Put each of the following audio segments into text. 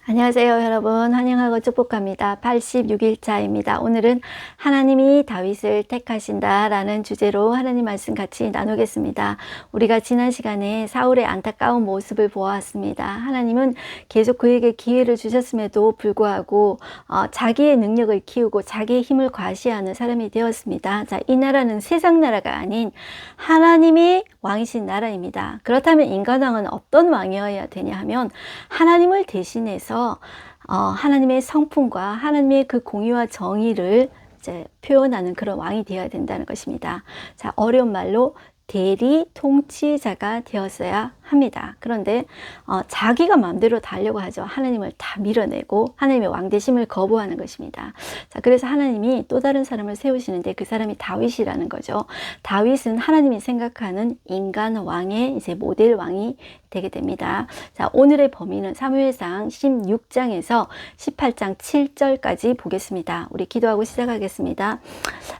안녕하세요 여러분, 환영하고 축복합니다. 86일차입니다. 오늘은 하나님이 다윗을 택하신다 라는 주제로 하나님 말씀 같이 나누겠습니다. 우리가 지난 시간에 사울의 안타까운 모습을 보았습니다. 하나님은 계속 그에게 기회를 주셨음에도 불구하고 자기의 능력을 키우고 자기의 힘을 과시하는 사람이 되었습니다. 자, 이 나라는 세상 나라가 아닌 하나님이 왕이신 나라입니다. 그렇다면 인간왕은 어떤 왕이어야 되냐 하면 하나님을 대신해서 하나님의 성품과 하나님의 그 공의와 정의를 이제 표현하는 그런 왕이 되어야 된다는 것입니다. 자, 어려운 말로 대리 통치자가 되었어야 합니다. 그런데 자기가 마음대로 다 하려고 하죠. 하나님을 다 밀어내고 하나님의 왕되심을 거부하는 것입니다. 자, 그래서 하나님이 또 다른 사람을 세우시는데 그 사람이 다윗이라는 거죠. 다윗은 하나님이 생각하는 인간 왕의 이제 모델 왕이 되게 됩니다. 자, 오늘의 범위는 사무엘상 16장에서 18장 7절까지 보겠습니다. 우리 기도하고 시작하겠습니다.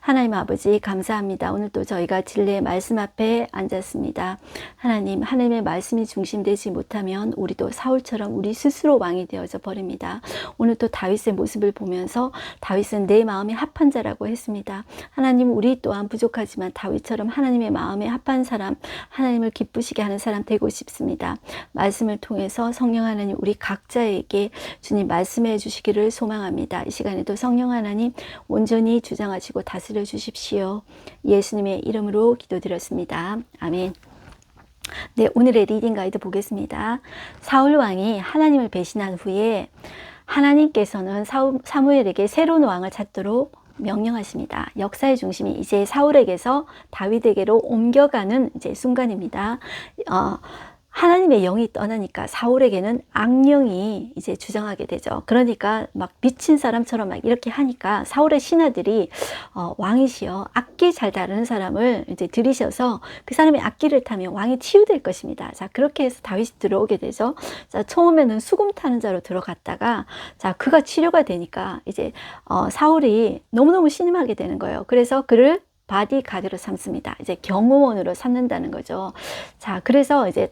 하나님 아버지 감사합니다. 오늘 또 저희가 진리의 말씀 앞에 앉았습니다. 하나님, 하나님의 말씀이 중심되지 못하면 우리도 사울처럼 우리 스스로 왕이 되어져 버립니다. 오늘 또 다윗의 모습을 보면서 다윗은 내 마음에 합한 자라고 했습니다. 하나님, 우리 또한 부족하지만 다윗처럼 하나님의 마음에 합한 사람, 하나님을 기쁘시게 하는 사람 되고 싶습니다. 말씀을 통해서 성령 하나님 우리 각자에게 주님 말씀해 주시기를 소망합니다. 이 시간에도 성령 하나님 온전히 주장하시고 다스려 주십시오. 예수님의 이름으로 기도드렸습니다. 아멘. 네, 오늘의 리딩 가이드 보겠습니다. 사울 왕이 하나님을 배신한 후에 하나님께서는 사무엘에게 새로운 왕을 찾도록 명령하십니다. 역사의 중심이 이제 사울에게서 다윗에게로 옮겨가는 이제 순간입니다. 하나님의 영이 떠나니까 사울에게는 악령이 이제 주장하게 되죠. 그러니까 막 미친 사람처럼 막 이렇게 하니까 사울의 신하들이 왕이시여 악기 잘 다루는 사람을 이제 들이셔서 그 사람이 악기를 타면 왕이 치유될 것입니다. 자, 그렇게 해서 다윗이 들어오게 되죠. 자, 처음에는 수금 타는 자로 들어갔다가 자, 그가 치료가 되니까 이제 사울이 너무너무 신음하게 되는 거예요. 그래서 그를 바디가드로 삼습니다. 이제 경호원으로 삼는다는 거죠. 자, 그래서 이제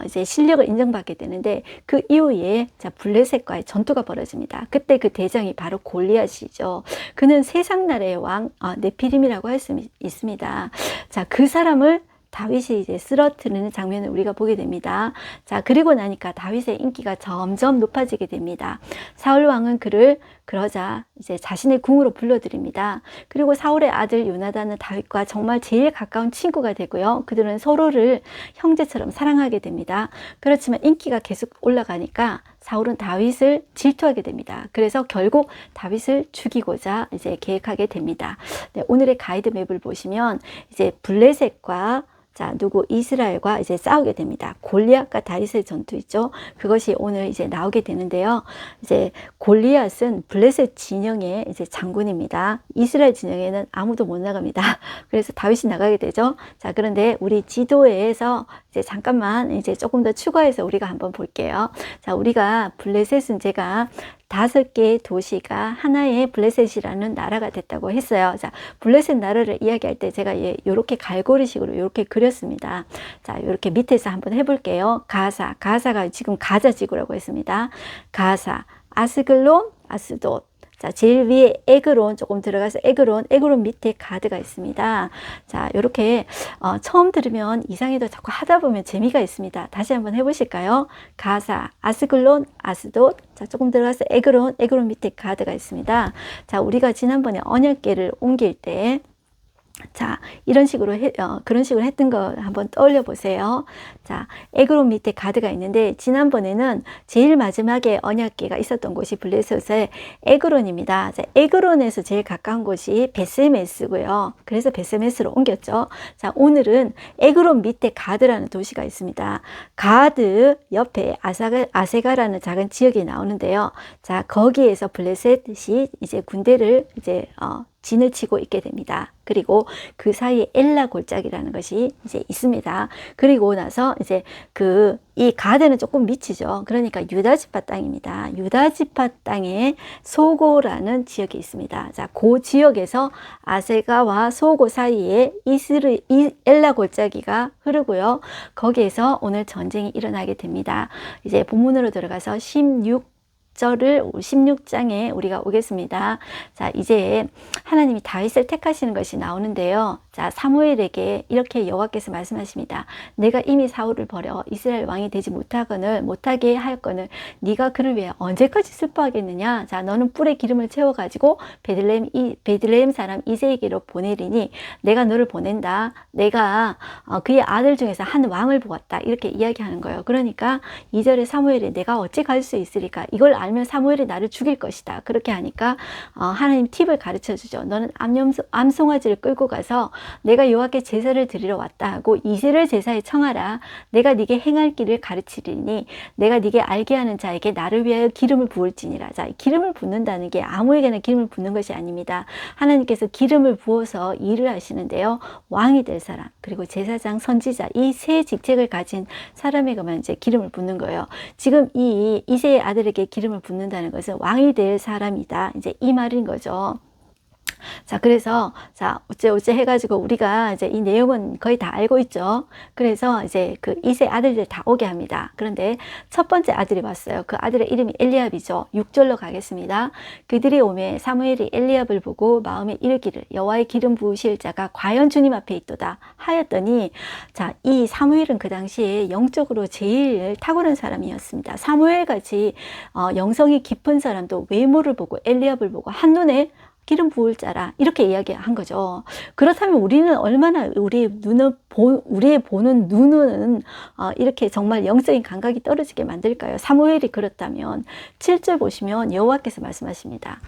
이제 실력을 인정받게 되는데 그 이후에 자, 블레셋과의 전투가 벌어집니다. 그때 그 대장이 바로 골리앗이죠. 그는 세상 나라의 왕 네피림이라고 할 수 있습니다. 자, 그 사람을 다윗이 이제 쓰러뜨리는 장면을 우리가 보게 됩니다. 자, 그리고 나니까 다윗의 인기가 점점 높아지게 됩니다. 사울 왕은 그를 그러자 이제 자신의 궁으로 불러들입니다. 그리고 사울의 아들 요나단은 다윗과 정말 제일 가까운 친구가 되고요. 그들은 서로를 형제처럼 사랑하게 됩니다. 그렇지만 인기가 계속 올라가니까 사울은 다윗을 질투하게 됩니다. 그래서 결국 다윗을 죽이고자 이제 계획하게 됩니다. 네, 오늘의 가이드 맵을 보시면 이제 블레셋과 자, 이스라엘과 이제 싸우게 됩니다. 골리앗과 다윗의 전투 있죠. 그것이 오늘 이제 나오게 되는데요. 이제 골리앗은 블레셋 진영의 이제 장군입니다. 이스라엘 진영에는 아무도 못 나갑니다. 그래서 다윗이 나가게 되죠. 자, 그런데 우리 지도에서 이제 잠깐만 이제 조금 더 추가해서 우리가 한번 볼게요. 자, 우리가 블레셋은 제가 5개의 도시가 하나의 블레셋이라는 나라가 됐다고 했어요. 자, 블레셋 나라를 이야기할 때 제가 이렇게 갈고리식으로 이렇게 그렸습니다. 자, 이렇게 밑에서 한번 해볼게요. 가사가 지금 가자 지구라고 했습니다. 가사, 아스글론, 아스돗. 자, 제일 위에 에그론 조금 들어가서 에그론 밑에 가드가 있습니다. 자, 이렇게 처음 들으면 이상해도 자꾸 하다 보면 재미가 있습니다. 다시 한번 해보실까요? 가사, 아스글론, 아스돗. 자, 조금 들어가서 에그론 밑에 가드가 있습니다. 자, 우리가 지난번에 언약궤를 옮길 때 자, 이런 식으로 그런 식으로 했던 거 한번 떠올려 보세요. 자, 에그론 밑에 가드가 있는데 지난번에는 제일 마지막에 언약궤가 있었던 곳이 블레셋의 에그론입니다. 자, 에그론에서 제일 가까운 곳이 베스메스고요. 그래서 베스메스로 옮겼죠. 자, 오늘은 에그론 밑에 가드라는 도시가 있습니다. 가드 옆에 아세가라는 작은 지역이 나오는데요. 자, 거기에서 블레셋이 이제 군대를 이제 진을 치고 있게 됩니다. 그리고 그 사이에 엘라 골짜기라는 것이 이제 있습니다. 그리고 나서 이제 이 가드는 조금 미치죠. 그러니까 유다지파 땅입니다. 유다지파 땅에 소고라는 지역이 있습니다. 자, 그 지역에서 아세가와 소고 사이에 엘라 골짜기가 흐르고요. 거기에서 오늘 전쟁이 일어나게 됩니다. 이제 본문으로 들어가서 16 10절을 16장에 우리가 오겠습니다. 자, 이제 하나님이 다윗을 택하시는 것이 나오는데요. 자, 사무엘에게 이렇게 여호와께서 말씀하십니다. 내가 이미 사울을 버려 이스라엘 왕이 되지 못하게 하였거늘 네가 그를 위해 언제까지 슬퍼하겠느냐. 자, 너는 뿔에 기름을 채워가지고 베들레헴 사람 이새에게로 보내리니 내가 너를 보낸다. 내가 그의 아들 중에서 한 왕을 보았다. 이렇게 이야기하는 거예요. 그러니까 2절에 사무엘이 내가 어찌 갈 수 있으리까? 이걸 알면 사무엘이 나를 죽일 것이다. 그렇게 하니까 하나님 팁을 가르쳐 주죠. 너는 암송아지를 끌고 가서 내가 여호와께 제사를 드리러 왔다 하고 이새를 제사에 청하라. 내가 네게 행할 길을 가르치리니 내가 네게 알게 하는 자에게 나를 위하여 기름을 부을지니라. 자, 기름을 붓는다는 게 아무에게나 기름을 붓는 것이 아닙니다. 하나님께서 기름을 부어서 일을 하시는데요. 왕이 될 사람, 그리고 제사장, 선지자, 이 세 직책을 가진 사람에게만 이제 기름을 붓는 거예요. 지금 이 이새의 아들에게 기름을 붓는다는 것은 왕이 될 사람이다. 이제 이 말인 거죠. 자, 그래서, 자, 어째 해가지고 우리가 이제 이 내용은 거의 다 알고 있죠. 그래서 이제 그 이세 아들들 다 오게 합니다. 그런데 첫 번째 아들이 왔어요. 그 아들의 이름이 엘리압이죠. 6절로 가겠습니다. 그들이 오매 사무엘이 엘리압을 보고 마음에 이르기를 여호와의 기름 부으실 자가 과연 주님 앞에 있도다 하였더니, 자, 이 사무엘은 그 당시에 영적으로 제일 탁월한 사람이었습니다. 사무엘 같이 영성이 깊은 사람도 외모를 보고 엘리압을 보고 한눈에 기름 부을 자라 이렇게 이야기한 거죠. 그렇다면 우리는 얼마나 우리의 보는 눈은 이렇게 정말 영적인 감각이 떨어지게 만들까요? 사무엘이 그렇다면 7절 보시면 여호와께서 말씀하십니다.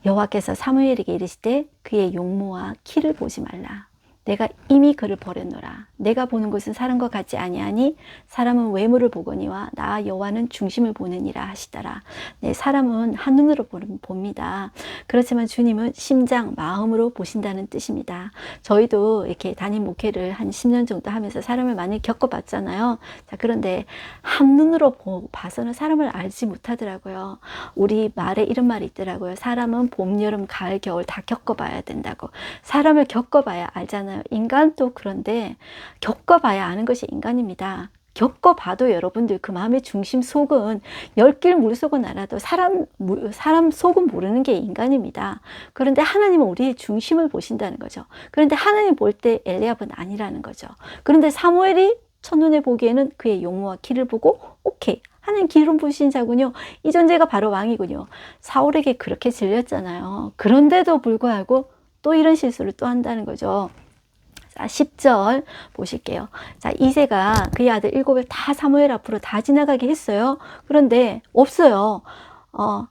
여호와께서 사무엘에게 이르시되 그의 용모와 키를 보지 말라. 내가 이미 그를 버렸노라. 내가 보는 것은 사람과 같지 아니하니 사람은 외모를 보거니와 나 여호와는 중심을 보느니라 하시더라. 네, 사람은 한눈으로 봅니다. 그렇지만 주님은 심장, 마음으로 보신다는 뜻입니다. 저희도 이렇게 담임 목회를 한 10년 정도 하면서 사람을 많이 겪어봤잖아요. 자, 그런데 한눈으로 봐서는 사람을 알지 못하더라고요. 우리 말에 이런 말이 있더라고요. 사람은 봄, 여름, 가을, 겨울 다 겪어봐야 된다고. 사람을 겪어봐야 알잖아요. 인간도 그런데 겪어봐야 아는 것이 인간입니다. 겪어봐도 여러분들 그 마음의 중심 속은 10길 물속은 알아도 사람 속은 모르는 게 인간입니다. 그런데 하나님은 우리의 중심을 보신다는 거죠. 그런데 하나님 볼 때 엘리압은 아니라는 거죠. 그런데 사무엘이 첫눈에 보기에는 그의 용모와 키를 보고 오케이. 하나님 기름 부으신 자군요. 이 존재가 바로 왕이군요. 사울에게 그렇게 질렸잖아요. 그런데도 불구하고 또 이런 실수를 또 한다는 거죠. 자, 10절 보실게요. 자, 이새가 그의 아들 7을 다 사무엘 앞으로 다 지나가게 했어요. 그런데 없어요.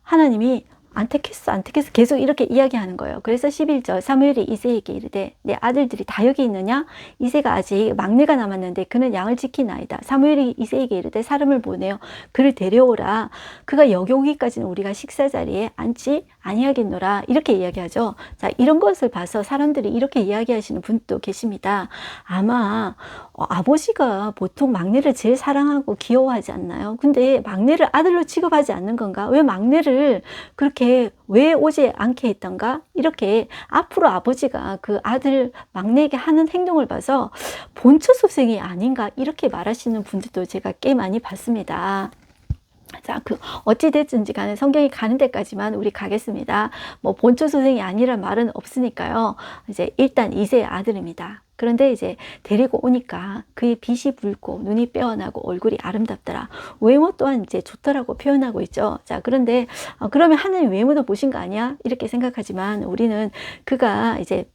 하나님이 안 택했어 계속 이렇게 이야기하는 거예요. 그래서 11절 사무엘이 이새에게 이르되 내 아들들이 다 여기 있느냐? 이새가 아직 막내가 남았는데 그는 양을 지키나이다. 사무엘이 이새에게 이르되 사람을 보내어 그를 데려오라. 그가 여기 오기까지는 우리가 식사 자리에 앉지 아니하겠노라. 이렇게 이야기하죠. 자, 이런 것을 봐서 사람들이 이렇게 이야기하시는 분도 계십니다. 아마 아버지가 보통 막내를 제일 사랑하고 귀여워하지 않나요? 근데 막내를 아들로 취급하지 않는 건가? 왜 막내를 그렇게 왜 오지 않게 했던가? 이렇게 앞으로 아버지가 그 아들 막내에게 하는 행동을 봐서 본처 소생이 아닌가? 이렇게 말하시는 분들도 제가 꽤 많이 봤습니다. 자, 어찌됐든지 간에 성경이 가는 데까지만 우리 가겠습니다. 뭐, 본처 소생이 아니란 말은 없으니까요. 이제 일단 이새의 아들입니다. 그런데 이제 데리고 오니까 그의 빛이 붉고 눈이 빼어나고 얼굴이 아름답더라. 외모 또한 이제 좋더라고 표현하고 있죠. 자, 그런데 그러면 하나님 외모도 보신 거 아니야? 이렇게 생각하지만 우리는 그가 이제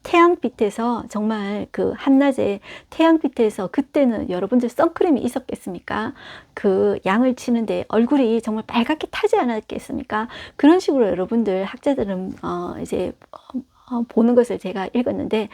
태양빛에서 정말 그 한낮에 태양빛에서 그때는 여러분들 선크림이 있었겠습니까? 그 양을 치는데 얼굴이 정말 빨갛게 타지 않았겠습니까? 그런 식으로 여러분들 학자들은 이제 보는 것을 제가 읽었는데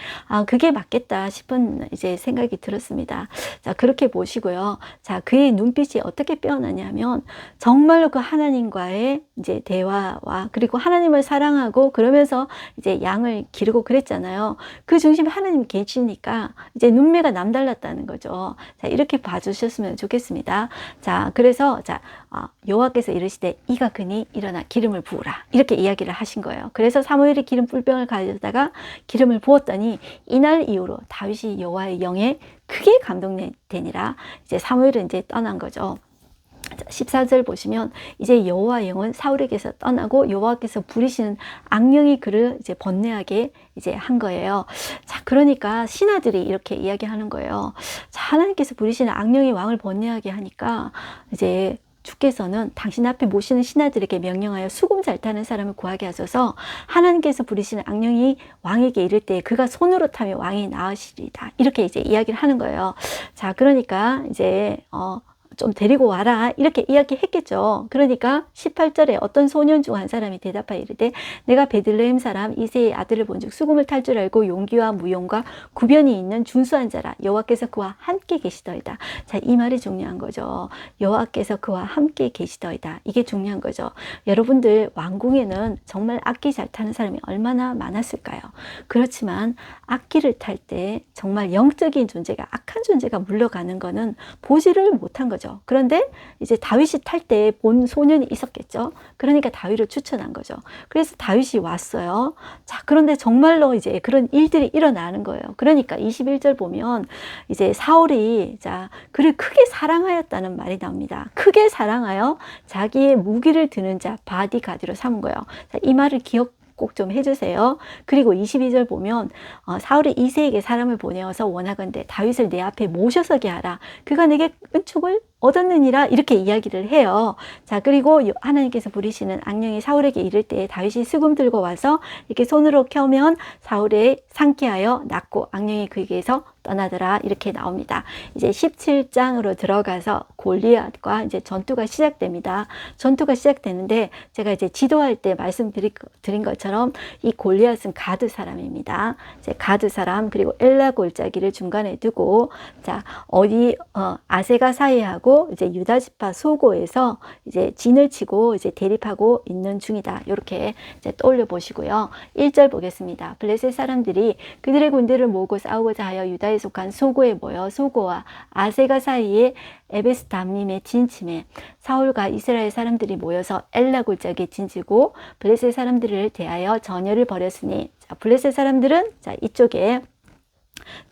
그게 맞겠다 싶은 이제 생각이 들었습니다. 자, 그렇게 보시고요. 자, 그의 눈빛이 어떻게 빼어나냐면 정말로 그 하나님과의 이제 대화와 그리고 하나님을 사랑하고 그러면서 이제 양을 기르고 그랬잖아요. 그 중심에 하나님이 계시니까 이제 눈매가 남달랐다는 거죠. 자, 이렇게 봐주셨으면 좋겠습니다. 자, 그래서 여호와께서 이르시되 이가 그니 일어나 기름을 부으라 이렇게 이야기를 하신 거예요. 그래서 사무엘이 기름 뿔병을 가져다가 기름을 부었더니 이날 이후로 다윗이 여호와의 영에 크게 감동되니라. 이제 사무엘은 이제 떠난 거죠. 14절 보시면 이제 여호와 영은 사울에게서 떠나고 여호와께서 부리시는 악령이 그를 이제 번뇌하게 이제 한 거예요. 자, 그러니까 신하들이 이렇게 이야기하는 거예요. 자, 하나님께서 부리시는 악령이 왕을 번뇌하게 하니까 이제 주께서는 당신 앞에 모시는 신하들에게 명령하여 수금 잘 타는 사람을 구하게 하소서. 하나님께서 부리시는 악령이 왕에게 이를 때 그가 손으로 타면 왕이 나으시리다. 이렇게 이제 이야기를 하는 거예요. 자, 그러니까 이제 좀 데리고 와라 이렇게 이야기했겠죠. 그러니까 18절에 어떤 소년 중 한 사람이 대답하여 이르되 내가 베들레헴 사람 이새의 아들을 본즉 수금을 탈 줄 알고 용기와 무용과 구변이 있는 준수한 자라. 여호와께서 그와 함께 계시더이다. 자, 이 말이 중요한 거죠. 여호와께서 그와 함께 계시더이다. 이게 중요한 거죠. 여러분들 왕궁에는 정말 악기 잘 타는 사람이 얼마나 많았을까요? 그렇지만 악기를 탈 때 정말 영적인 존재가, 악한 존재가 물러가는 거는 보지를 못한 거죠. 그런데 이제 다윗이 탈 때 본 소년이 있었겠죠. 그러니까 다윗을 추천한 거죠. 그래서 다윗이 왔어요. 자, 그런데 정말로 이제 그런 일들이 일어나는 거예요. 그러니까 21절 보면 이제 사울이 그를 크게 사랑하였다는 말이 나옵니다. 크게 사랑하여 자기의 무기를 드는 자 바디가드로 삼은 거예요. 자, 이 말을 기억 꼭 좀 해주세요. 그리고 22절 보면 사울이 이새에게 사람을 보내어서 원하건대 다윗을 내 앞에 모셔서게 하라. 그가 내게 은총을 얻었느니라 이렇게 이야기를 해요. 자, 그리고 하나님께서 부리시는 악령이 사울에게 이를 때 다윗이 수금 들고 와서 이렇게 손으로 켜면 사울의 상쾌하여 낫고 악령이 그에게서 떠나더라 이렇게 나옵니다. 이제 17장으로 들어가서 골리앗과 이제 전투가 시작됩니다. 전투가 시작되는데 제가 이제 지도할 때 말씀드린 것처럼 이 골리앗은 가드 사람입니다. 이제 가드 사람 그리고 엘라 골짜기를 중간에 두고 자, 아세가 사이하고 이제 유다 지파 소고에서 이제 진을 치고 이제 대립하고 있는 중이다. 이렇게 이제 떠올려 보시고요. 1절 보겠습니다. 블레셋 사람들이 그들의 군대를 모으고 싸우고자 하여 유다에 속한 소고에 모여 소고와 아세가 사이에 에베스담림에 진침해 사울과 이스라엘 사람들이 모여서 엘라 골짜기에 진치고 블레셋 사람들을 대하여 전열을 벌였으니 자, 블레셋 사람들은 자, 이쪽에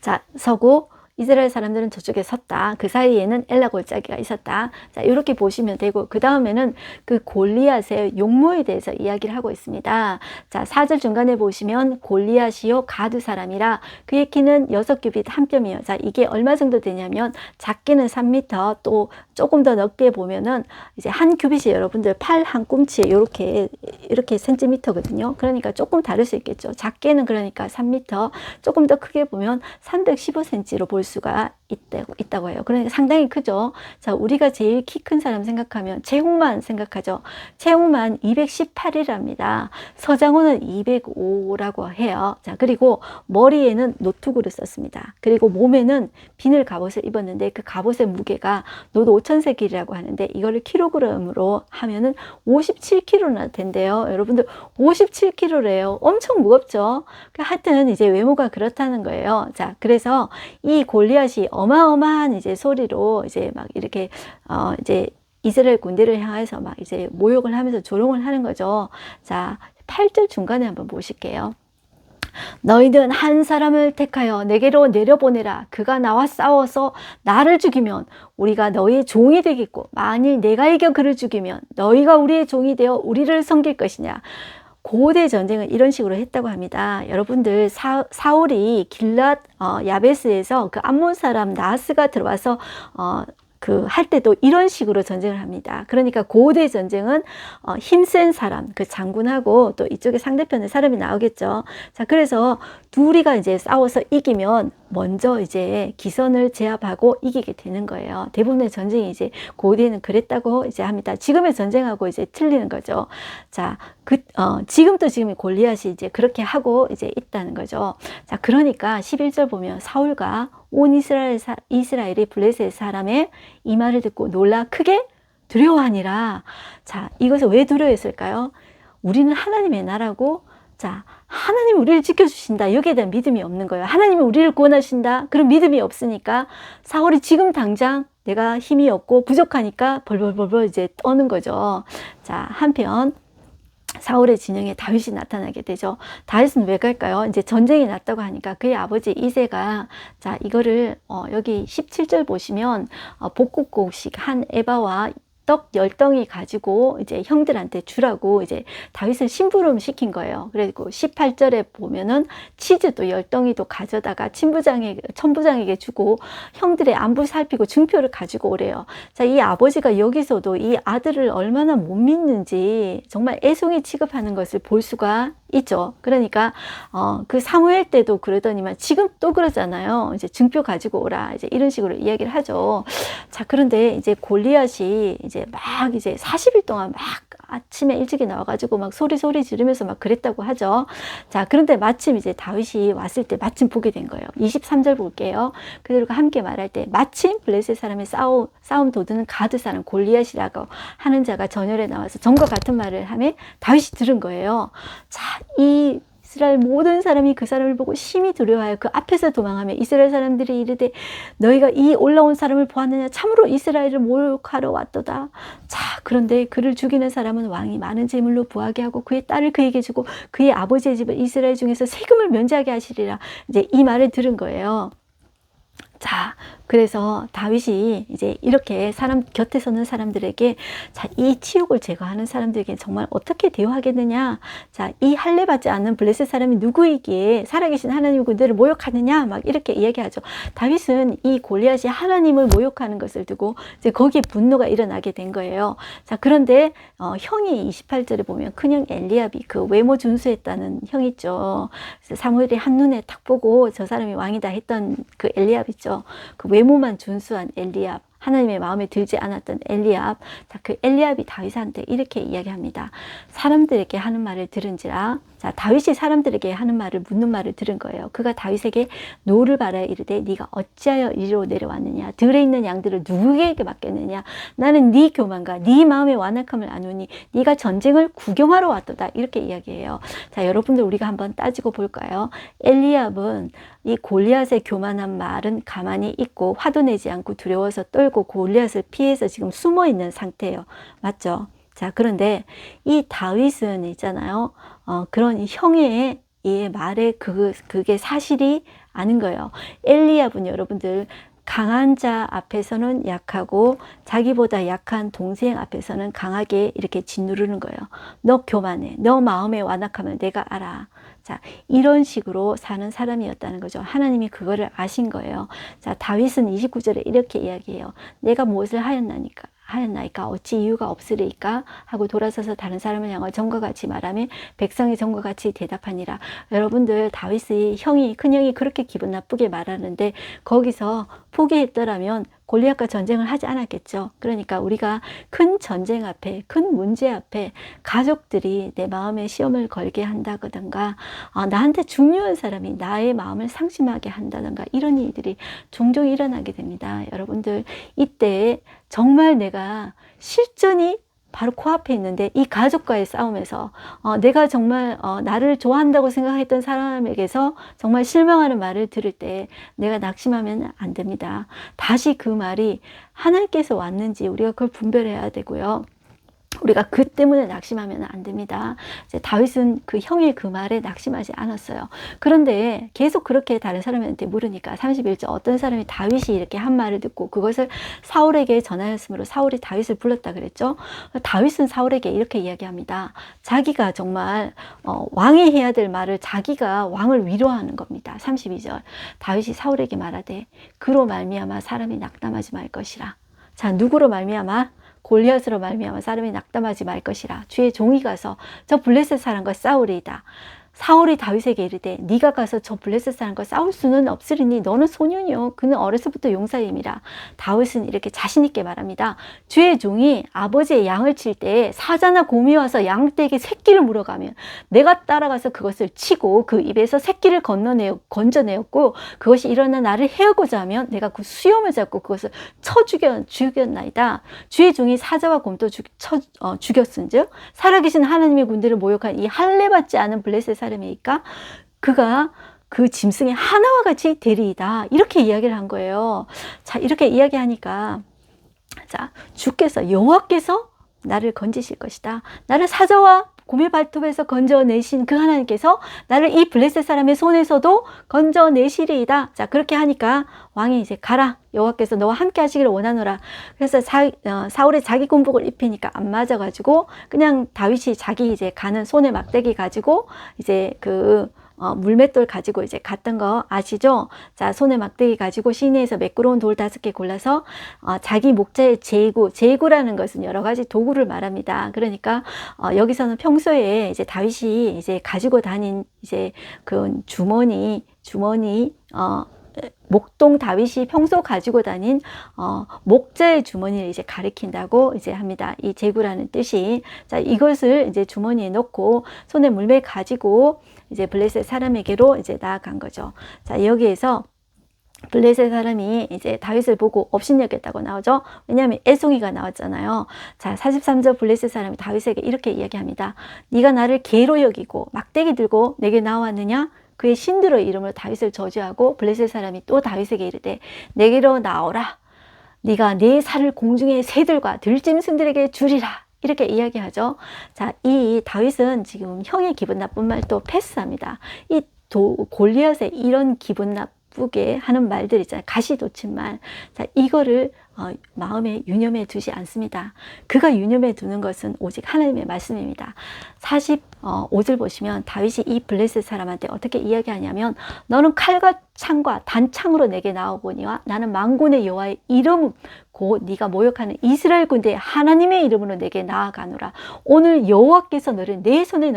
자, 서고 이스라엘 사람들은 저쪽에 섰다. 그 사이에는 엘라 골짜기가 있었다. 자, 이렇게 보시면 되고 그 다음에는 그 골리앗의 용모에 대해서 이야기를 하고 있습니다. 자, 4절 중간에 보시면 골리앗이요 가드 사람이라 그의 키는 6규빗 한 뼘이요. 자, 이게 얼마 정도 되냐면 작게는 3m 또 조금 더 넓게 보면은 이제 한 규빗이 여러분들 팔 한 꿈치에 이렇게 센티미터거든요. 그러니까 조금 다를 수 있겠죠. 작게는 그러니까 3m, 조금 더 크게 보면 315cm로 볼 수가 있다고 해요. 그러니까 상당히 크죠. 자, 우리가 제일 키 큰 사람 생각하면 최홍만 생각하죠. 최홍만 218이랍니다. 서장훈은 205라고 해요. 자, 그리고 머리에는 노트구를 썼습니다. 그리고 몸에는 비늘 갑옷을 입었는데 그 갑옷의 무게가 노도 5,000세겔이라고 하는데 이거를 킬로그램으로 하면은 57kg나 된대요. 여러분들 57kg래요. 엄청 무겁죠. 하여튼 이제 외모가 그렇다는 거예요. 자, 그래서 이 골리앗이 어마어마한 이제 소리로 이제 막 이렇게 이제 이스라엘 군대를 향해서 막 이제 모욕을 하면서 조롱을 하는 거죠. 자, 8절 중간에 한번 보실게요. 너희는 한 사람을 택하여 내게로 내려보내라. 그가 나와 싸워서 나를 죽이면 우리가 너희의 종이 되겠고 만일 내가 이겨 그를 죽이면 너희가 우리의 종이 되어 우리를 섬길 것이냐. 고대 전쟁을 이런 식으로 했다고 합니다. 여러분들 사울이 길랏 야베스에서 그 암몬 사람 나하스가 들어와서 할 때도 이런 식으로 전쟁을 합니다. 그러니까 고대 전쟁은 힘센 사람, 그 장군하고 또 이쪽에 상대편에 사람이 나오겠죠. 자, 그래서 둘이가 이제 싸워서 이기면 먼저 이제 기선을 제압하고 이기게 되는 거예요. 대부분의 전쟁이 이제 고대는 그랬다고 이제 합니다. 지금의 전쟁하고 이제 틀리는 거죠. 자, 지금도 지금 골리앗이 이제 그렇게 하고 이제 있다는 거죠. 자, 그러니까 11절 보면 사울과 온 이스라엘이 블레셋 사람의 이 말을 듣고 놀라 크게 두려워하니라. 자, 이것을 왜 두려워했을까요? 우리는 하나님의 나라고, 자, 하나님이 우리를 지켜주신다. 여기에 대한 믿음이 없는 거예요. 하나님이 우리를 구원하신다. 그런 믿음이 없으니까 사울이 지금 당장 내가 힘이 없고 부족하니까 벌벌벌벌 이제 떠는 거죠. 자, 한편 사울의 진영에 다윗이 나타나게 되죠. 다윗은 왜 갈까요? 이제 전쟁이 났다고 하니까 그의 아버지 이새가 자, 이거를 여기 17절 보시면 복국곡식 한 에바와 떡 10덩이 가지고 이제 형들한테 주라고 이제 다윗을 심부름 시킨 거예요. 그리고 18절에 보면은 치즈도 10덩이도 가져다가 천부장에게 주고 형들의 안부 살피고 증표를 가지고 오래요. 자, 이 아버지가 여기서도 이 아들을 얼마나 못 믿는지 정말 애송이 취급하는 것을 볼 수가 있죠. 그러니까 그 사무엘 때도 그러더니만 지금 또 그러잖아요. 이제 증표 가지고 오라 이제 이런 식으로 이야기를 하죠. 자, 그런데 이제 골리앗이 이제 막 이제 40일 동안 막 아침에 일찍이 나와가지고 막 소리 지르면서 막 그랬다고 하죠. 자, 그런데 마침 이제 다윗이 왔을 때 마침 보게 된 거예요. 23절 볼게요. 그들과 함께 말할 때 마침 블레셋 사람의 싸움 도두는 가드 사람 골리앗이라고 하는 자가 전열에 나와서 전과 같은 말을 하며 다윗이 들은 거예요. 자, 이 이스라엘 모든 사람이 그 사람을 보고 심히 두려워하여 그 앞에서 도망하며 이스라엘 사람들이 이르되 너희가 이 올라온 사람을 보았느냐 참으로 이스라엘을 모욕하러 왔도다. 자, 그런데 그를 죽이는 사람은 왕이 많은 재물로 부하게 하고 그의 딸을 그에게 주고 그의 아버지의 집을 이스라엘 중에서 세금을 면제하게 하시리라. 이제 이 말을 들은 거예요. 자, 그래서 다윗이 이제 이렇게 사람 곁에 서는 사람들에게 자, 이 치욕을 제거하는 사람들에게 정말 어떻게 대우하겠느냐. 자, 이 할례 받지 않는 블레셋 사람이 누구이기에 살아계신 하나님의 군대를 모욕하느냐 막 이렇게 이야기하죠. 다윗은 이 골리앗이 하나님을 모욕하는 것을 두고 이제 거기에 분노가 일어나게 된 거예요. 자, 그런데 형이 28절에 보면 큰형 엘리압이 그 외모 준수했다는 형 있죠. 사무엘이 한눈에 딱 보고 저 사람이 왕이다 했던 그 엘리압 있죠. 그 외모만 준수한 엘리압, 하나님의 마음에 들지 않았던 엘리압. 자, 그 엘리압이 다윗한테 이렇게 이야기합니다. 사람들에게 하는 말을 들은지라. 자, 다윗이 사람들에게 하는 말을 묻는 말을 들은 거예요. 그가 다윗에게 노를 바라여 이르되 네가 어찌하여 이리로 내려왔느냐. 들에 있는 양들을 누구에게 맡겼느냐. 나는 네 교만과 네 마음의 완악함을 아노니 네가 전쟁을 구경하러 왔도다. 이렇게 이야기해요. 자, 여러분들 우리가 한번 따지고 볼까요? 엘리압은 이 골리앗의 교만한 말은 가만히 있고 화도 내지 않고 두려워서 떨고 골리앗을 피해서 지금 숨어 있는 상태예요. 맞죠? 자, 그런데 이 다윗은 있잖아요. 그런 형의 이 말에 그게 사실이 아닌 거예요. 엘리압은 여러분들 강한 자 앞에서는 약하고 자기보다 약한 동생 앞에서는 강하게 이렇게 짓누르는 거예요. 너 교만해. 너 마음의 완악함을 내가 알아. 자, 이런 식으로 사는 사람이었다는 거죠. 하나님이 그거를 아신 거예요. 자, 다윗은 29절에 이렇게 이야기해요. 내가 무엇을 하였나이까 어찌 이유가 없으리까 하고 돌아서서 다른 사람을 향하여 전과 같이 말하며 백성의 전과 같이 대답하니라. 여러분들 다윗의 큰형이 그렇게 기분 나쁘게 말하는데 거기서 포기했더라면 골리앗과 전쟁을 하지 않았겠죠. 그러니까 우리가 큰 전쟁 앞에, 큰 문제 앞에 가족들이 내 마음에 시험을 걸게 한다든가 나한테 중요한 사람이 나의 마음을 상심하게 한다든가 이런 일들이 종종 일어나게 됩니다. 여러분들 이때 정말 내가 실전이 바로 코앞에 있는데 이 가족과의 싸움에서 내가 정말 나를 좋아한다고 생각했던 사람에게서 정말 실망하는 말을 들을 때 내가 낙심하면 안 됩니다. 다시 그 말이 하나님께서 왔는지 우리가 그걸 분별해야 되고요. 우리가 그 때문에 낙심하면 안 됩니다. 이제 다윗은 그 형의 그 말에 낙심하지 않았어요. 그런데 계속 그렇게 다른 사람한테 물으니까 31절 어떤 사람이 다윗이 이렇게 한 말을 듣고 그것을 사울에게 전하였으므로 사울이 다윗을 불렀다 그랬죠. 다윗은 사울에게 이렇게 이야기합니다. 자기가 정말 왕이 해야 될 말을 자기가 왕을 위로하는 겁니다. 32절 다윗이 사울에게 말하되 그로 말미암아 사람이 낙담하지 말 것이라. 자, 누구로 말미암아? 골리앗으로 말미암아 사람이 낙담하지 말 것이라. 주의 종이 가서 저 블레셋 사람과 싸우리이다. 사울이 다윗에게 이르되 네가 가서 저 블레셋 사람과 싸울 수는 없으리니 너는 소년이요 그는 어려서부터 용사임이라. 다윗은 이렇게 자신 있게 말합니다. 주의 종이 아버지의 양을 칠 때 사자나 곰이 와서 양떼에게 새끼를 물어가면 내가 따라가서 그것을 치고 그 입에서 새끼를 건져내었고 그것이 일어나 나를 해하고자 하면 내가 그 수염을 잡고 그것을 쳐 죽였나이다. 주의 종이 사자와 곰도 죽였은즉 살아계신 하나님의 군대를 모욕한 이 할례받지 않은 블레셋 사람이니까 그가 그 짐승의 하나와 같이 되리이다. 이렇게 이야기를 한 거예요. 자, 이렇게 이야기하니까 자, 주께서 여호와께서 나를 건지실 것이다. 나를 사자와 곰의 발톱에서 건져내신 그 하나님께서 나를 이 블레셋 사람의 손에서도 건져내시리이다. 자, 그렇게 하니까 왕이 이제 가라. 여호와께서 너와 함께 하시기를 원하노라. 그래서 사울의 자기 군복을 입히니까 안 맞아가지고 그냥 다윗이 자기 이제 가는 손에 막대기 가지고 이제 물맷돌 가지고 이제 갔던 거 아시죠? 자, 손에 막대기 가지고 시내에서 매끄러운 돌 5개 골라서 자기 목자의 제구라는 것은 여러 가지 도구를 말합니다. 그러니까 여기서는 평소에 이제 다윗이 이제 가지고 다닌 이제 그 주머니 목동 다윗이 평소 가지고 다닌 목자의 주머니를 이제 가리킨다고 이제 합니다. 이 제구라는 뜻이. 자, 이것을 이제 주머니에 넣고 손에 물매 가지고 이제 블레셋 사람에게로 이제 나아간 거죠. 자, 여기에서 블레셋 사람이 이제 다윗을 보고 업신여겼다고 나오죠. 왜냐하면 애송이가 나왔잖아요. 자, 43절 블레셋 사람이 다윗에게 이렇게 이야기합니다. 네가 나를 개로 여기고 막대기 들고 내게 나왔느냐? 그의 신들의 이름으로 다윗을 저주하고 블레셋 사람이 또 다윗에게 이르되 내게로 나오라. 네가 내 살을 공중의 새들과 들짐승들에게 주리라. 이렇게 이야기하죠. 자, 이 다윗은 지금 형의 기분 나쁜 말 또 패스합니다. 이 골리앗의 이런 기분 나쁘게 하는 말들 있잖아요. 가시돋친 말. 자, 이거를 마음에 유념해 두지 않습니다. 그가 유념해 두는 것은 오직 하나님의 말씀입니다. 45절 보시면 다윗이 이 블레셋 사람한테 어떻게 이야기하냐면 너는 칼과 창과 단창으로 내게 나오거니와 나는 만군의 여호와의 이름 곧 네가 모욕하는 이스라엘 군대의 하나님의 이름으로 내게 나아가노라. 오늘 여호와께서 너를 내 손에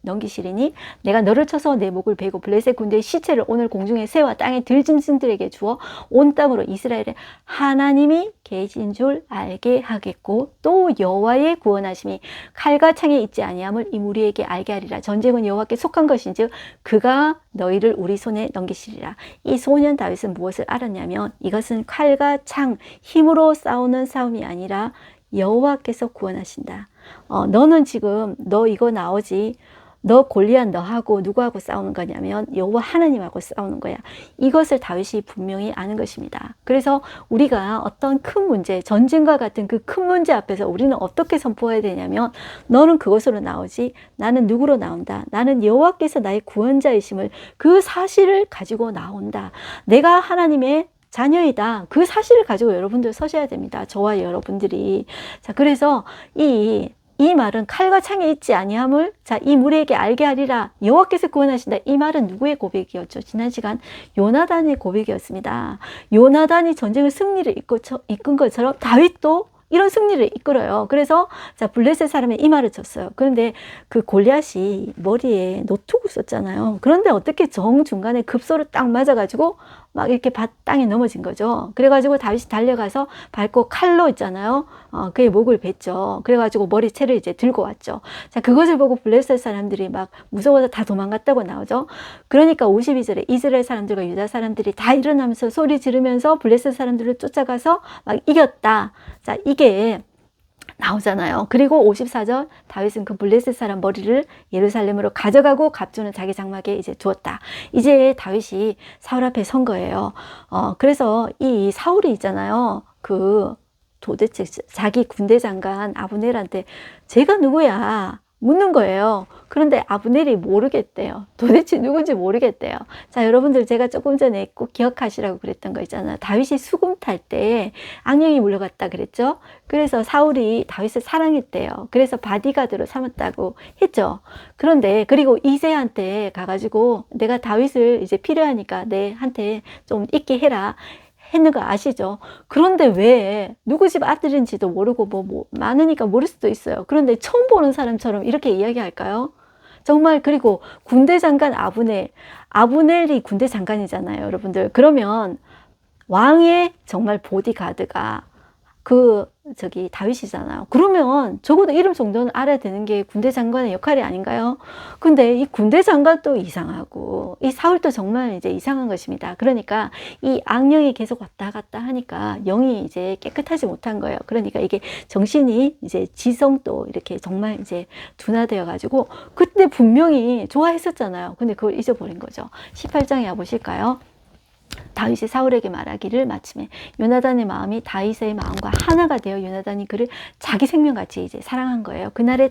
넘기시리니 내가 너를 쳐서 내 목을 베고 블레셋 군대의 시체를 오늘 공중의 새와 땅의 들짐승들에게 주어 온 땅으로 이스라엘의 하나님이 계신 줄 알게 하겠고 또 여호와의 구원하심이 칼과 창에 있지 아니함을 이 무리에게 알게 하리라. 전쟁은 여호와께 속한 것인즉 그가 너희를 우리 손에 넘기시리라. 이 소년 다윗은 무엇을 알았냐면 이것은 칼과 창, 힘으로 싸우는 싸움이 아니라 여호와께서 구원하신다. 너는 지금 너 이거 나오지? 너 골리앗 너하고 누구하고 싸우는 거냐면 여호와 하나님하고 싸우는 거야. 이것을 다윗이 분명히 아는 것입니다. 그래서 우리가 어떤 큰 문제, 전쟁과 같은 그 큰 문제 앞에서 우리는 어떻게 선포해야 되냐면 너는 그것으로 나오지 나는 누구로 나온다. 나는 여호와께서 나의 구원자이심을 그 사실을 가지고 나온다. 내가 하나님의 자녀이다. 그 사실을 가지고 여러분들 서셔야 됩니다. 저와 여러분들이. 자, 그래서 이 말은 칼과 창에 있지 아니함을 자, 이 무리에게 알게 하리라. 여호와께서 구원하신다. 이 말은 누구의 고백이었죠? 지난 시간 요나단의 고백이었습니다. 요나단이 전쟁을 승리를 이끈 것처럼 다윗도 이런 승리를 이끌어요. 그래서 자, 블레셋 사람이 이 말을 쳤어요. 그런데 그 골리앗이 머리에 노트북을 썼잖아요. 그런데 어떻게 정중간에 급소를 딱 맞아가지고 막 이렇게 땅에 넘어진 거죠. 그래가지고 다윗이 달려가서 밟고 칼로 있잖아요. 그의 목을 뱉죠. 그래가지고 머리채를 이제 들고 왔죠. 자, 그것을 보고 블레셋 사람들이 막 무서워서 다 도망갔다고 나오죠. 그러니까 52절에 이스라엘 사람들과 유다 사람들이 다 일어나면서 소리 지르면서 블레셋 사람들을 쫓아가서 막 이겼다. 자, 이게 나오잖아요. 그리고 54절 다윗은 그 블레셋 사람 머리를 예루살렘으로 가져가고 갑주는 자기 장막에 이제 두었다. 이제 다윗이 사울 앞에 선 거예요. 그래서 이 사울이 있잖아요. 도대체 자기 군대 장관 아브넬한테 제가 누구야? 묻는 거예요. 그런데 아브넬이 모르겠대요. 도대체 누군지 모르겠대요. 자, 여러분들 제가 조금 전에 꼭 기억하시라고 그랬던 거 있잖아요. 다윗이 수금 탈 때 악령이 물려갔다 그랬죠. 그래서 사울이 다윗을 사랑했대요. 그래서 바디가드로 삼았다고 했죠. 그런데 그리고 이새한테 가가지고 내가 다윗을 이제 필요하니까 내한테 좀 있게 해라. 했는 거 아시죠? 그런데 왜 누구 집 아들인지도 모르고 뭐 많으니까 모를 수도 있어요. 그런데 처음 보는 사람처럼 이렇게 이야기할까요? 정말. 그리고 군대 장관 아브넬이 군대 장관이잖아요, 여러분들. 그러면 왕의 정말 보디가드가 다윗이잖아요. 그러면 적어도 이름 정도는 알아야 되는 게 군대 장관의 역할이 아닌가요? 근데 이 군대 장관도 이상하고 이 사울도 정말 이제 이상한 것입니다. 그러니까 이 악령이 계속 왔다 갔다 하니까 영이 이제 깨끗하지 못한 거예요. 그러니까 이게 정신이 이제 지성도 이렇게 정말 이제 둔화되어 가지고 그때 분명히 좋아했었잖아요. 근데 그걸 잊어버린 거죠. 18장에 와보실까요? 다윗이 사울에게 말하기를, 마침에 요나단의 마음이 다윗의 마음과 하나가 되어 요나단이 그를 자기 생명같이 이제 사랑한 거예요. 그날에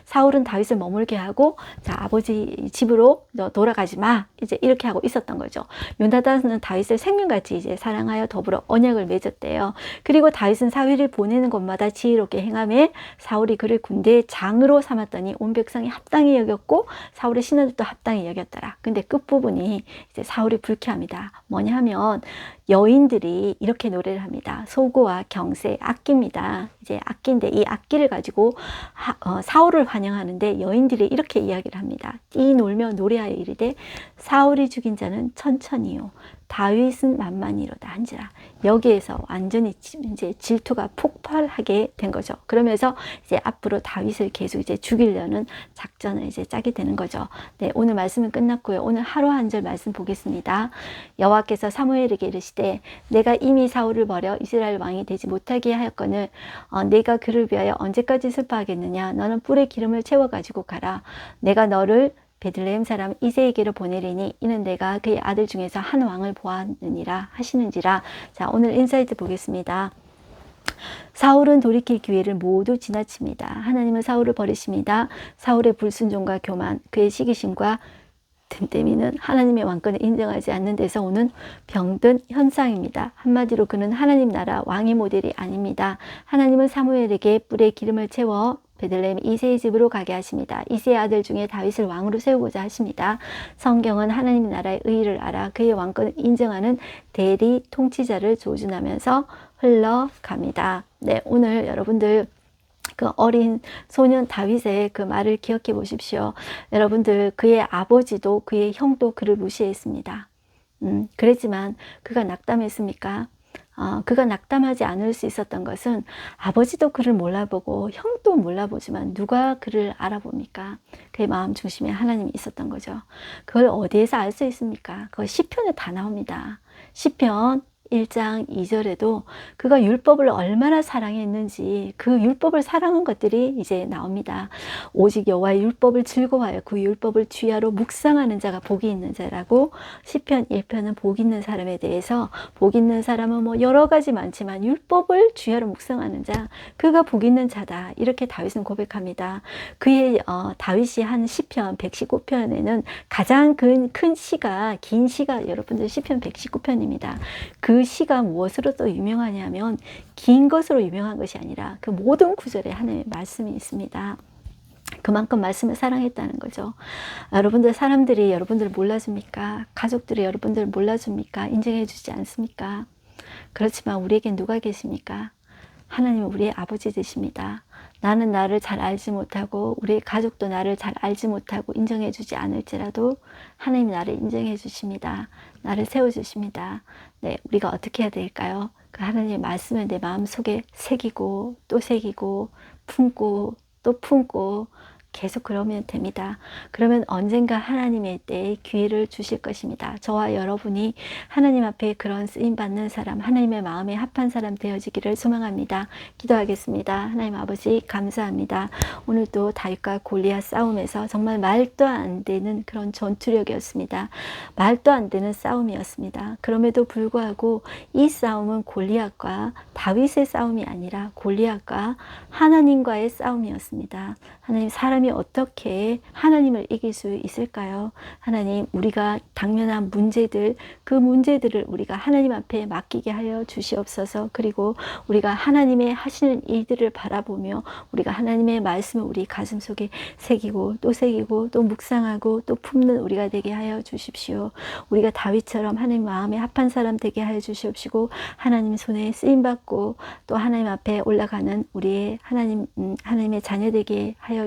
사울은 다윗을 머물게 하고, 자, 아버지 집으로 너 돌아가지 마, 이제 이렇게 하고 있었던 거죠. 요나단은 다윗을 생명같이 이제 사랑하여 더불어 언약을 맺었대요. 그리고 다윗은 사울을 보내는 곳마다 지혜롭게 행하며 사울이 그를 군대의 장으로 삼았더니 온 백성이 합당히 여겼고 사울의 신하들도 합당히 여겼더라. 근데 끝부분이 이제 사울이 불쾌합니다. 뭐냐 하면 여인들이 이렇게 노래를 합니다. 소고와 경세, 악기입니다. 이제 악기인데 이 악기를 가지고 사울을 환영하는데 여인들이 이렇게 이야기를 합니다. 뛰놀며 노래하여 이르되 사울이 죽인 자는 천천히요 다윗은 만만히로다 한지라. 여기에서 완전히 이제 질투가 폭발하게 된 거죠. 그러면서 이제 앞으로 다윗을 계속 이제 죽이려는 작전을 이제 짜게 되는 거죠. 네, 오늘 말씀은 끝났고요. 오늘 하루 한 절 말씀 보겠습니다. 여호와께서 사무엘에게 이르시되 내가 이미 사울을 버려 이스라엘 왕이 되지 못하게 하였거늘 내가 그를 위하여 언제까지 슬퍼하겠느냐. 너는 뿔에 기름을 채워 가지고 가라. 내가 너를 베들레헴 사람 이새에게로 보내리니 이는 내가 그의 아들 중에서 한 왕을 보았느니라 하시는지라. 자, 오늘 인사이트 보겠습니다. 사울은 돌이킬 기회를 모두 지나칩니다. 하나님은 사울을 버리십니다. 사울의 불순종과 교만, 그의 시기심과 됨됨이는 하나님의 왕권을 인정하지 않는 데서 오는 병든 현상입니다. 한마디로 그는 하나님 나라 왕의 모델이 아닙니다. 하나님은 사무엘에게 뿔에 기름을 채워 베들레헴 이새의 집으로 가게 하십니다. 이새의 아들 중에 다윗을 왕으로 세우고자 하십니다. 성경은 하나님 나라의 의의를 알아 그의 왕권을 인정하는 대리 통치자를 조준하면서 흘러갑니다. 네, 오늘 여러분들 그 어린 소년 다윗의 그 말을 기억해 보십시오. 여러분들 그의 아버지도 그의 형도 그를 무시했습니다. 그랬지만 그가 낙담했습니까? 그가 낙담하지 않을 수 있었던 것은 아버지도 그를 몰라보고 형도 몰라보지만 누가 그를 알아봅니까? 그의 마음 중심에 하나님이 있었던 거죠. 그걸 어디에서 알 수 있습니까? 그거 시편에 다 나옵니다. 시편 1장 2절에도 그가 율법을 얼마나 사랑했는지 그 율법을 사랑한 것들이 이제 나옵니다. 오직 여호와의 율법을 즐거워하여 그 율법을 주야로 묵상하는 자가 복이 있는 자라고. 시편 1편은 복 있는 사람에 대해서, 복 있는 사람은 뭐 여러 가지 많지만 율법을 주야로 묵상하는 자, 그가 복 있는 자다, 이렇게 다윗은 고백합니다. 그의 다윗이 한 시편 119편에는 가장 큰 시가, 긴 시가 여러분들 시편 119편입니다. 그 시가 무엇으로 또 유명하냐면 긴 것으로 유명한 것이 아니라 그 모든 구절에 하나님의 말씀이 있습니다. 그만큼 말씀을 사랑했다는 거죠. 여러분들, 사람들이 여러분들을 몰라줍니까? 가족들이 여러분들을 몰라줍니까? 인정해 주지 않습니까? 그렇지만 우리에겐 누가 계십니까? 하나님은 우리의 아버지 되십니다. 나는 나를 잘 알지 못하고 우리 가족도 나를 잘 알지 못하고 인정해 주지 않을지라도 하나님이 나를 인정해 주십니다. 나를 세워 주십니다. 네, 우리가 어떻게 해야 될까요? 그 하나님의 말씀을 내 마음속에 새기고 또 새기고 품고 또 품고 계속 그러면 됩니다. 그러면 언젠가 하나님의 때에 기회를 주실 것입니다. 저와 여러분이 하나님 앞에 그런 쓰임받는 사람, 하나님의 마음에 합한 사람 되어지기를 소망합니다. 기도하겠습니다. 하나님 아버지 감사합니다. 오늘도 다윗과 골리앗 싸움에서 정말 말도 안 되는 그런 전투력이었습니다. 말도 안 되는 싸움이었습니다. 그럼에도 불구하고 이 싸움은 골리앗과 다윗의 싸움이 아니라 골리앗과 하나님과의 싸움이었습니다. 하나님, 사람이 어떻게 하나님을 이길 수 있을까요? 하나님, 우리가 당면한 문제들, 그 문제들을 우리가 하나님 앞에 맡기게 하여 주시옵소서. 그리고 우리가 하나님의 하시는 일들을 바라보며 우리가 하나님의 말씀을 우리 가슴 속에 새기고 또 묵상하고 또 품는 우리가 되게 하여 주십시오. 우리가 다윗처럼 하나님 마음에 합한 사람 되게 하여 주시옵시고 하나님 손에 쓰임받고 또 하나님 앞에 올라가는 우리의 하나님의 자녀 되게 하여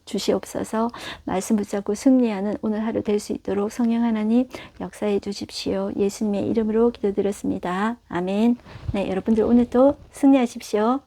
주시옵소서. 말씀 붙잡고 승리하는 오늘 하루 될 수 있도록 성령 하나님 역사해 주십시오. 예수님의 이름으로 기도드렸습니다. 아멘. 네, 여러분들 오늘도 승리하십시오.